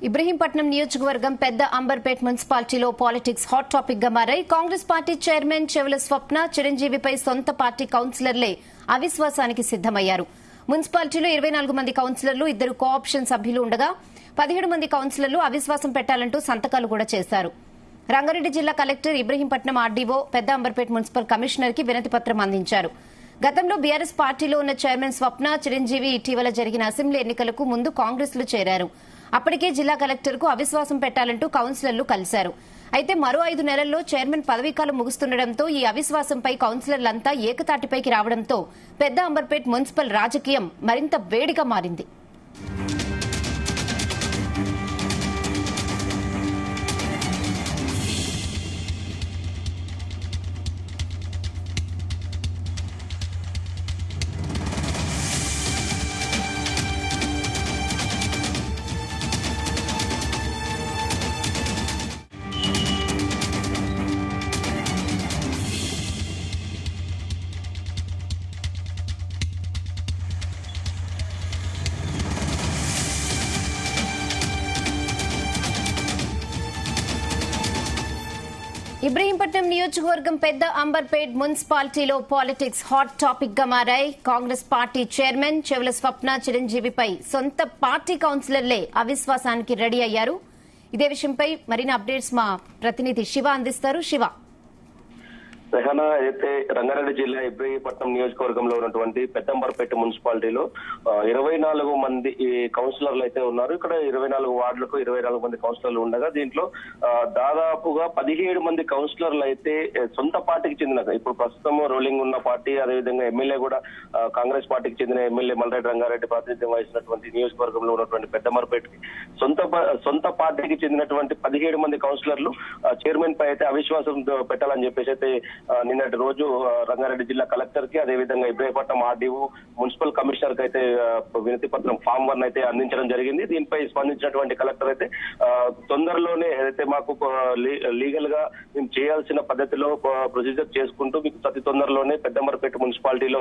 ఇబ్రహీంపట్నం నియోజకవర్గం పెద్ద అంబర్పేట్ మున్సిపాలిటీలో పాలిటిక్స్ హాట్ టాపిక్ గా మారాయి. కాంగ్రెస్ పార్టీ చైర్మన్ చెవుల స్వప్న చిరంజీవిపై సొంత పార్టీ కౌన్సిలర్లే అవిశ్వాసానికి సిద్దమయ్యారు. మున్సిపాలిటీలో 24 మంది కౌన్సిలర్లు, 2 కోఆప్షన్ సభ్యులు ఉండగా 17 మంది కౌన్సిలర్లు అవిశ్వాసం పెట్టాలంటూ సంతకాలు కూడా చేశారు. రంగారెడ్డి జిల్లా కలెక్టర్ ఇబ్రహీంపట్నం ఆర్డీఓ పెద్ద అంబర్పేట్ మున్సిపల్ కమిషనర్ కి వినతి పత్రం అందించారు. గతంలో బీఆర్ఎస్ పార్టీలో ఉన్న చైర్మన్ స్వప్న చిరంజీవి ఇటీవల జరిగిన అసెంబ్లీ ఎన్నికలకు ముందు కాంగ్రెస్ లో చేరారు. అప్పటికే జిల్లా కలెక్టర్ కు అవిశ్వాసం పెట్టాలంటూ కౌన్సిలర్లు కలిశారు. అయితే మరో 5 నెలల్లో చైర్మన్ పదవీకాలం ముగుస్తుండటంతో ఈ అవిశ్వాసంపై కౌన్సిలర్లంతా ఏకతాటిపైకి రావడంతో పెద్ద అంబర్పేట్ మున్సిపల్ రాజకీయం మరింత వేడిగా మారింది. ఇబ్రహీంపట్నం నియోజకవర్గం పెద్ద అంబర్పేట్ మున్సిపాలిటీలో పాలిటిక్స్ హాట్ టాపిక్ గా మారాయి. కాంగ్రెస్ పార్టీ చైర్మన్ చెవుల స్వప్న చిరంజీవిపై సొంత పార్టీ కౌన్సిలర్లే అవిశ్వాసానికి రెడీ అయ్యారు. ఇదే విషయంపై మరిన్ని అప్డేట్స్ మా ప్రతినిధి శివ అందిస్తారు. శివ, రెహానా, అయితే రంగారెడ్డి జిల్లా ఇబ్రహీంపట్నం నియోజకవర్గంలో ఉన్నటువంటి పెద్దంబర్పేట మున్సిపాలిటీలో 24 మంది కౌన్సిలర్లు అయితే ఉన్నారు. ఇక్కడ 24 వార్డులకు 24 మంది కౌన్సిలర్లు ఉండగా దీంట్లో దాదాపుగా 17 మంది కౌన్సిలర్లు అయితే సొంత పార్టీకి చెందిన, ఇప్పుడు ప్రస్తుతం రోలింగ్ ఉన్న పార్టీ, అదేవిధంగా ఎమ్మెల్యే కూడా కాంగ్రెస్ పార్టీకి చెందిన ఎమ్మెల్యే మల్రెడ్డి రంగారెడ్డి ప్రాతినిధ్యం వహిస్తున్నటువంటి నియోజకవర్గంలో ఉన్నటువంటి పెద్దంబర్పేటకి సొంత పార్టీకి చెందినటువంటి 17 మంది కౌన్సిలర్లు చైర్మన్ పై అయితే అవిశ్వాసం పెట్టాలని చెప్పేసి అయితే నిన్నటి రోజు రంగారెడ్డి జిల్లా కలెక్టర్ కి, అదేవిధంగా ఇబ్రహీంపట్నం ఆర్డీఓ మున్సిపల్ కమిషనర్ కి అయితే వినతి పత్రం ఫామ్ 1 అయితే అందించడం జరిగింది. దీనిపై స్పందించినటువంటి కలెక్టర్ అయితే తొందరలోనే ఏదైతే మాకు లీగల్ గా మేము చేయాల్సిన పద్ధతిలో ప్రొసీజర్ చేసుకుంటూ మీకు అతి తొందరలోనే పెద్దంబర్పేట మున్సిపాలిటీలో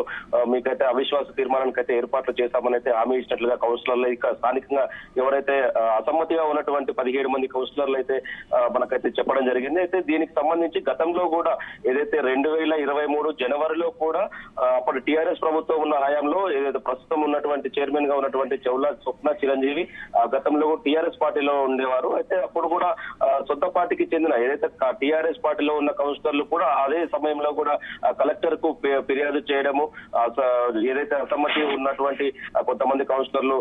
మీకైతే అవిశ్వాస తీర్మానానికి అయితే ఏర్పాట్లు చేశామని అయితే హామీ ఇచ్చినట్లుగా కౌన్సిలర్లు, ఇక స్థానికంగా ఎవరైతే అసమ్మతిగా ఉన్నటువంటి 17 మంది కౌన్సిలర్లు అయితే మనకైతే చెప్పడం జరిగింది. అయితే దీనికి సంబంధించి గతంలో కూడా ఏదైతే 2023 జనవరిలో కూడా అప్పుడు టీఆర్ఎస్ ప్రభుత్వం ఉన్న హయాంలో ఏదైతే ప్రస్తుతం ఉన్నటువంటి చైర్మన్ గా ఉన్నటువంటి చెవుల స్వప్న చిరంజీవి గతంలో టీఆర్ఎస్ పార్టీలో ఉండేవారు. అయితే అప్పుడు కూడా సొంత పార్టీకి చెందిన ఏదైతే టీఆర్ఎస్ పార్టీలో ఉన్న కౌన్సిలర్లు కూడా అదే సమయంలో కూడా కలెక్టర్ కు ఫిర్యాదు చేయడము, ఏదైతే అసమ్మతి ఉన్నటువంటి కొంతమంది కౌన్సిలర్లు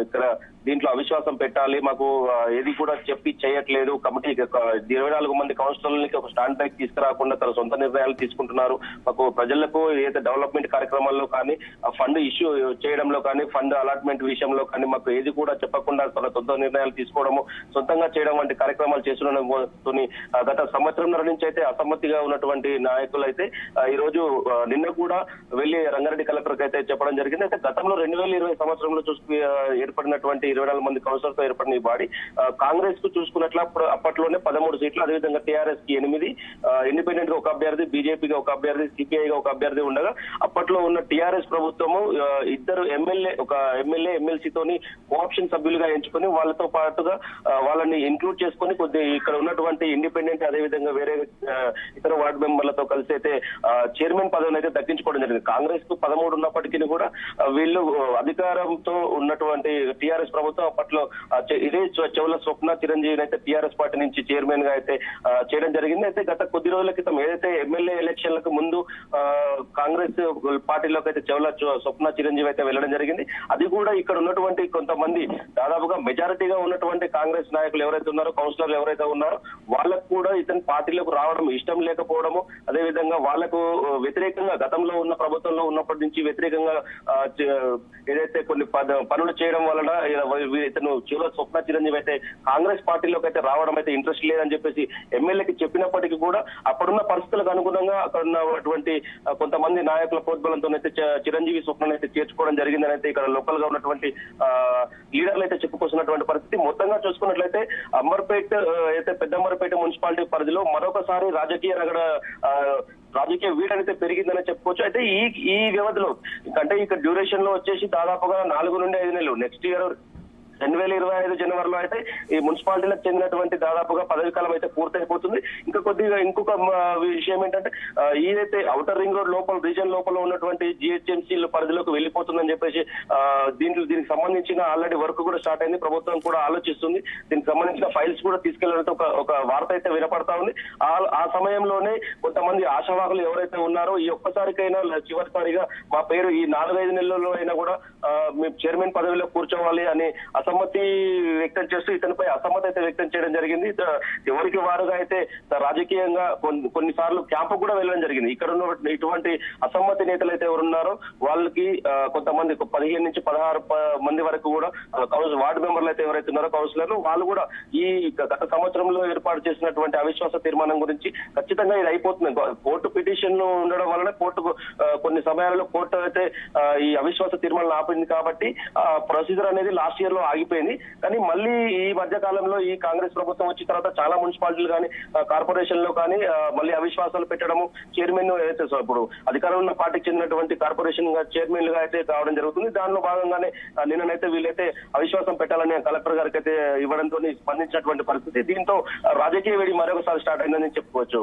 ఇక్కడ దీంట్లో అవిశ్వాసం పెట్టాలి, మాకు ఏది కూడా చెప్పి చేయట్లేదు, కమిటీ 24 మంది కౌన్సిలర్లకి ఒక స్టాండ్ బ్యాక్ తీసుకురాకుండా తన సొంత నిర్ణయాలు తీసుకుంటున్నారు, మాకు ప్రజలకు ఏదైతే డెవలప్మెంట్ కార్యక్రమాల్లో కానీ ఫండ్ ఇష్యూ చేయడంలో కానీ ఫండ్ అలాట్మెంట్ విషయంలో కానీ మాకు ఏది కూడా చెప్పకుండా తన సొంత నిర్ణయాలు తీసుకోవడము, సొంతంగా చేయడం వంటి కార్యక్రమాలు చేస్తుండడంతో గత సంవత్సరంన్నర నుంచి అయితే అసమ్మతిగా ఉన్నటువంటి నాయకులు అయితే ఈ రోజు నిన్న కూడా వెళ్లి రంగారెడ్డి కలెక్టర్ అయితే చెప్పడం జరిగింది. అయితే గతంలో 2020 సంవత్సరంలో ఏర్పడినటువంటి 24 మంది కౌన్సిలర్తో ఏర్పడిన ఈ బాడీ కాంగ్రెస్ కు చూసుకున్నట్లు అప్పట్లోనే 13 సీట్లు, అదేవిధంగా టీఆర్ఎస్ కి 8, ఇండిపెండెంట్ గా ఒక అభ్యర్థి, బీజేపీగా ఒక అభ్యర్థి, సిపిఐగా ఒక అభ్యర్థి ఉండగా అప్పట్లో ఉన్న టీఆర్ఎస్ ప్రభుత్వము 2 ఎమ్మెల్సీతోని కోఆప్షన్ సభ్యులుగా ఎంచుకొని వాళ్ళతో పాటుగా వాళ్ళని ఇంక్లూడ్ చేసుకొని ఇక్కడ ఉన్నటువంటి ఇండిపెండెంట్, అదేవిధంగా వేరే ఇతర వార్డు మెంబర్లతో కలిసి అయితే చైర్మన్ పదవిని అయితే దక్కించుకోవడం జరిగింది. కాంగ్రెస్ కు 13 ఉన్నప్పటికీ కూడా వీళ్ళు అధికారంతో ఉన్నటువంటి టీఆర్ఎస్ ప్రభుత్వం అప్పట్లో ఇదే చెవుల స్వప్న చిరంజీవిని అయితే టీఆర్ఎస్ పార్టీ నుంచి చైర్మన్ గా అయితే చేయడం జరిగింది. అయితే గత కొద్ది రోజుల క్రితం ఏదైతే ఎమ్మెల్యే ఎలక్షన్లకు ముందు కాంగ్రెస్ పార్టీలోకి అయితే చెవుల స్వప్న చిరంజీవి అయితే వెళ్లడం జరిగింది. అది కూడా ఇక్కడ ఉన్నటువంటి కొంతమంది దాదాపుగా మెజారిటీగా ఉన్నటువంటి కాంగ్రెస్ నాయకులు ఎవరైతే ఉన్నారో, కౌన్సిలర్లు ఎవరైతే ఉన్నారో వాళ్ళకు కూడా ఇతని పార్టీలోకి రావడం ఇష్టం లేకపోవడము, అదేవిధంగా వాళ్లకు వ్యతిరేకంగా గతంలో ఉన్న ప్రభుత్వంలో ఉన్నప్పటి నుంచి వ్యతిరేకంగా ఏదైతే కొన్ని పనులు చేయడం వలన ఇతను చెవుల స్వప్న చిరంజీవి అయితే కాంగ్రెస్ పార్టీలోకి అయితే రావడం అయితే ఇంట్రెస్ట్ లేదని చెప్పేసి ఎమ్మెల్యేకి చెప్పినప్పటికీ కూడా అప్పుడున్న పరిస్థితులకు అనుగుణంగా అక్కడ ఉన్నటువంటి కొంతమంది నాయకుల ప్రోద్బలంతో అయితే చిరంజీవి స్వప్నం అయితే చేర్చుకోవడం జరిగిందని అయితే ఇక్కడ లోకల్ గా ఉన్నటువంటి లీడర్లు అయితే చెప్పుకొస్తున్నటువంటి పరిస్థితి. మొత్తంగా చూసుకున్నట్లయితే అంబర్పేట అయితే పెద్దంబర్పేట మున్సిపాలిటీ పరిధిలో మరొకసారి రాజకీయ వీడనైతే పెరిగిందని చెప్పుకోవచ్చు. అయితే ఈ వ్యవధిలో అంటే ఇక డ్యూరేషన్ లో వచ్చేసి దాదాపుగా 4 నుండి 5 నెలలు, నెక్స్ట్ ఇయర్ 2025 జనవరిలో అయితే ఈ మున్సిపాలిటీలకు చెందినటువంటి దాదాపుగా పదవి కాలం అయితే పూర్తయిపోతుంది. ఇంకా కొద్దిగా ఇంకొక విషయం ఏంటంటే ఏదైతే ఔటర్ రింగ్ రోడ్ లోపల రీజన్ లోపల ఉన్నటువంటి జిహెచ్ఎంసీ పరిధిలోకి వెళ్ళిపోతుందని చెప్పేసి దీనికి సంబంధించిన ఆల్రెడీ వర్క్ కూడా స్టార్ట్ అయింది. ప్రభుత్వం కూడా ఆలోచిస్తుంది. దీనికి సంబంధించిన ఫైల్స్ కూడా తీసుకెళ్లాలంటే ఒక వార్త అయితే వినపడతా ఉంది. ఆ సమయంలోనే కొంతమంది ఆశావాహులు ఎవరైతే ఉన్నారో ఈ ఒక్కసారికైనా చివరిసారిగా మా పేరు ఈ 4-5 నెలల్లో అయినా కూడా మేము చైర్మన్ పదవిలో కూర్చోవాలి అని అసమ్మతి వ్యక్తం చేస్తూ ఇతనిపై అసమ్మతి అయితే వ్యక్తం చేయడం జరిగింది. ఎవరికి వారుగా అయితే రాజకీయంగా కొన్నిసార్లు క్యాంపు కూడా వెళ్ళడం జరిగింది. ఇక్కడ ఉన్న ఇటువంటి అసమ్మతి నేతలు అయితే ఎవరున్నారో వాళ్ళకి కొంతమంది 15 నుంచి 16 మంది వరకు కూడా వార్డు మెంబర్లు అయితే ఎవరైతే ఉన్నారో కౌన్సిలర్లు వాళ్ళు కూడా ఈ గత సంవత్సరంలో ఏర్పాటు చేసినటువంటి అవిశ్వాస తీర్మానం గురించి ఖచ్చితంగా ఇది అయిపోతుంది. కోర్టు పిటిషన్ ఉండడం వలన కోర్టుకు కొన్ని సమయాలలో కోర్టు అయితే ఈ అవిశ్వాస తీర్మానం ఆపింది కాబట్టి ప్రొసీజర్ అనేది లాస్ట్ ఇయర్ లో ఆగిపోయింది. కానీ మళ్ళీ ఈ మధ్య కాలంలో ఈ కాంగ్రెస్ ప్రభుత్వం వచ్చిన తర్వాత చాలా మున్సిపాలిటీలు కానీ కార్పొరేషన్ లో కానీ మళ్ళీ అవిశ్వాసాలు పెట్టడము చైర్మన్ ఏదైతే ఇప్పుడు అధికారంలో ఉన్న పార్టీకి చెందినటువంటి కార్పొరేషన్ చైర్మన్ గా అయితే కావడం జరుగుతుంది. దానిలో భాగంగానే నిన్ననైతే వీళ్ళైతే అవిశ్వాసం పెట్టాలని కలెక్టర్ గారికి అయితే ఇవ్వడంతో స్పందించినటువంటి పరిస్థితి. దీంతో రాజకీయ వేడి మరొకసారి స్టార్ట్ అయిందని చెప్పుకోవచ్చు.